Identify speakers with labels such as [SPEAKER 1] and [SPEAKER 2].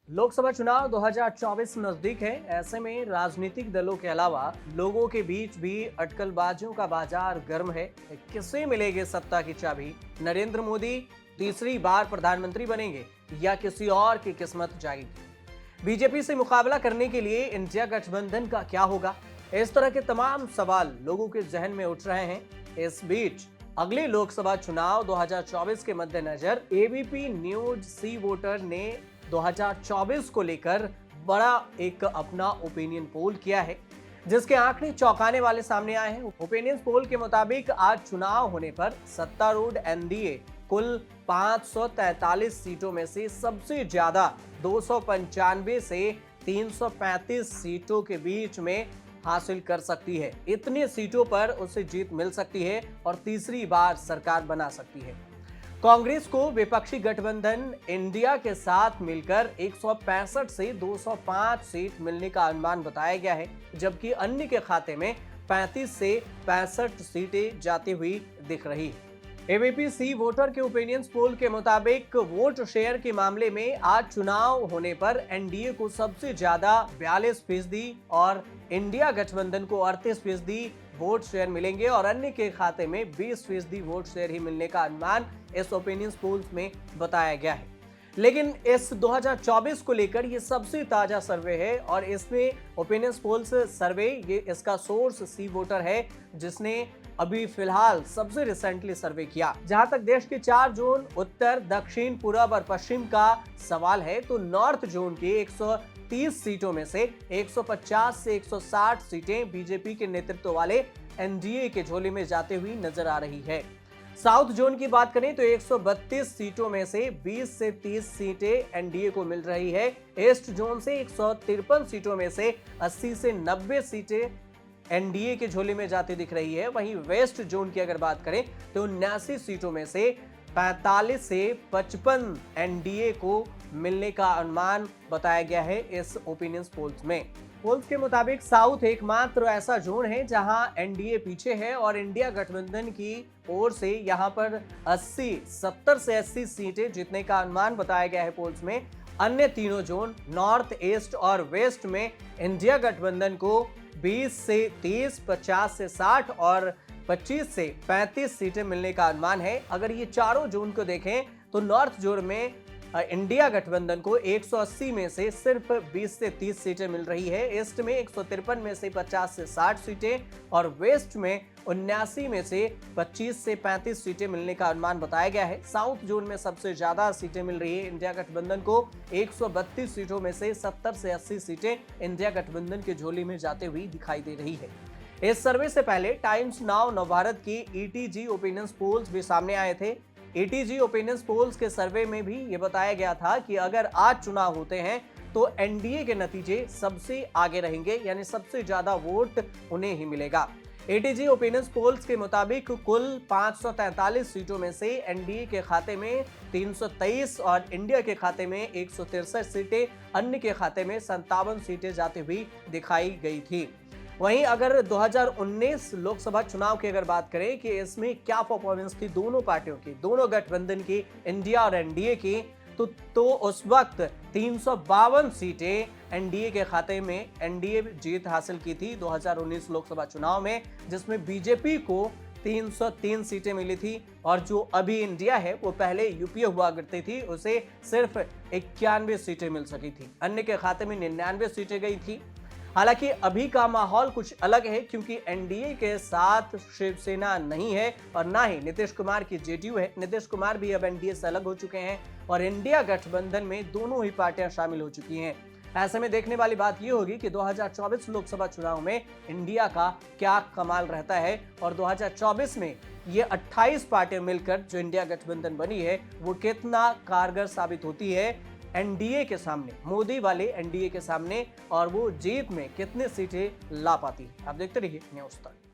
[SPEAKER 1] लोकसभा चुनाव 2024 नजदीक है। ऐसे में राजनीतिक दलों के अलावा लोगों के बीच भी अटकलबाजियों का बाजार गर्म है। किसे मिलेगी सत्ता की चाबी? नरेंद्र मोदी तीसरी बार प्रधानमंत्री बनेंगे या किसी और की किस्मत जाएगी? बीजेपी से मुकाबला करने के लिए इंडिया गठबंधन का क्या होगा? इस तरह के तमाम सवाल लोगों के जहन में उठ रहे हैं। इस बीच अगले लोकसभा चुनाव 2024 के मद्देनजर एबीपी न्यूज सी वोटर ने 2024 को लेकर बड़ा एक अपना ओपिनियन पोल किया है, जिसके आंकड़े चौंकाने वाले सामने आए हैं। ओपिनियन पोल के मुताबिक आज चुनाव होने पर सत्तारूढ़ एनडीए कुल 543 सीटों में से सबसे ज्यादा 295 से 335 सीटों के बीच में हासिल कर सकती है। इतनी सीटों पर उसे जीत मिल सकती है और तीसरी बार सरकार बना सकती है। कांग्रेस को विपक्षी गठबंधन इंडिया के साथ मिलकर 165 से 205 सीट मिलने का अनुमान बताया गया है, जबकि अन्य के खाते में 35 से 65 सीटें जाती हुई दिख रही है। एबीपी सी वोटर के ओपिनियन पोल के मुताबिक वोट शेयर के मामले में आज चुनाव होने पर एनडीए को सबसे ज्यादा 42% और इंडिया गठबंधन को 38% वोट शेयर मिलेंगे और अन्य के खाते में 20% वोट शेयर ही मिलने का अनुमान इस ओपिनियन पोल में बताया गया है। लेकिन इस 2024 को लेकर ये सबसे ताजा सर्वे है और इसमें ओपिनियन पोल्स सर्वे, ये इसका सोर्स सी वोटर है, जिसने अभी फिलहाल सबसे रिसेंटली सर्वे किया। जहां तक देश के 4 जोन उत्तर, दक्षिण, पूर्व और पश्चिम का सवाल है, तो नॉर्थ जोन की 130 सीटों में से 150 से 160 सीटें बीजेपी के नेतृत्व वाले एनडीए के झोले में जाते हुई नजर आ रही है। साउथ जोन की बात करें तो 132 सीटों में से 20 से 30 सीटें एनडीए को मिल रही है। ईस्ट जोन से 153 सीटों में से 80 से 90 सीटें एनडीए के झोले में जाती दिख रही है। वहीं वेस्ट जोन की अगर बात करें तो 79 सीटों में से 45 से 55 एनडीए को मिलने का अनुमान बताया गया है इस ओपिनियन पोल्स में। पोल्स के मुताबिक साउथ एकमात्र ऐसा जोन है जहां एनडीए पीछे है और इंडिया गठबंधन की ओर से यहां पर 70 से 80 सीटें जीतने का अनुमान बताया गया है पोल्स में। अन्य तीनों जोन नॉर्थ, ईस्ट और वेस्ट में इंडिया गठबंधन को 20 से 30, 50 से 60 और 25 से 35 सीटें मिलने का अनुमान है। अगर ये चारों जोन को देखें तो नॉर्थ जोन में इंडिया गठबंधन को 180 में से सिर्फ 20 से 30 सीटें मिल रही है। ईस्ट में 153 में से 50 से 60 सीटें और वेस्ट में 79 में से 25 से 35 सीटें मिलने का अनुमान बताया गया है। साउथ जोन में सबसे ज्यादा सीटें मिल रही है इंडिया गठबंधन को। 132 सीटों में से 70 से 80 सीटें इंडिया गठबंधन के झोली में जाते हुई दिखाई दे रही है। इस सर्वे से पहले टाइम्स नाउ नवभारत की ईटीजी ओपिनियन पोल्स भी सामने आए थे। ईटीजी ओपिनियन पोल्स के सर्वे में भी ये बताया गया था कि अगर आज चुनाव होते हैं तो एनडीए के नतीजे सबसे आगे रहेंगे, यानी सबसे ज्यादा वोट उन्हें ही मिलेगा। एटीजी ओपिनियन पोल्स के मुताबिक कुल 543 सीटों में से एनडीए के खाते में 323 और इंडिया के खाते में 163 सीटें, अन्य के खाते में 57 सीटें जाती हुई दिखाई गई थी। वहीं अगर 2019 लोकसभा चुनाव की अगर बात करें कि इसमें क्या परफॉर्मेंस थी दोनों पार्टियों की, दोनों गठबंधन की, इंडिया और एनडीए की, तो उस वक्त 352 सीटें एनडीए के खाते में एनडीए जीत हासिल की थी 2019 लोकसभा चुनाव में, जिसमें बीजेपी को 303 सीटें मिली थी और जो अभी इंडिया है वो पहले यूपीए हुआ करती थी, उसे सिर्फ 91 सीटें मिल सकी थी। अन्य के खाते में 99 सीटें गई थी। हालांकि अभी का माहौल कुछ अलग है, क्योंकि एनडीए के साथ शिवसेना नहीं है और ना ही नीतीश कुमार की जेडीयू है। नीतीश कुमार भी अब एनडीए से अलग हो चुके हैं और इंडिया गठबंधन में दोनों ही पार्टियां शामिल हो चुकी हैं। ऐसे में देखने वाली बात यह होगी कि 2024 लोकसभा चुनाव में इंडिया का क्या कमाल रहता है और 2024 में ये 28 पार्टियां मिलकर जो इंडिया गठबंधन बनी है वो कितना कारगर साबित होती है एनडीए के सामने, मोदी वाले एनडीए के सामने, और वो जीत में कितने सीटें ला पाती है। आप देखते रहिए न्यूज़ तक।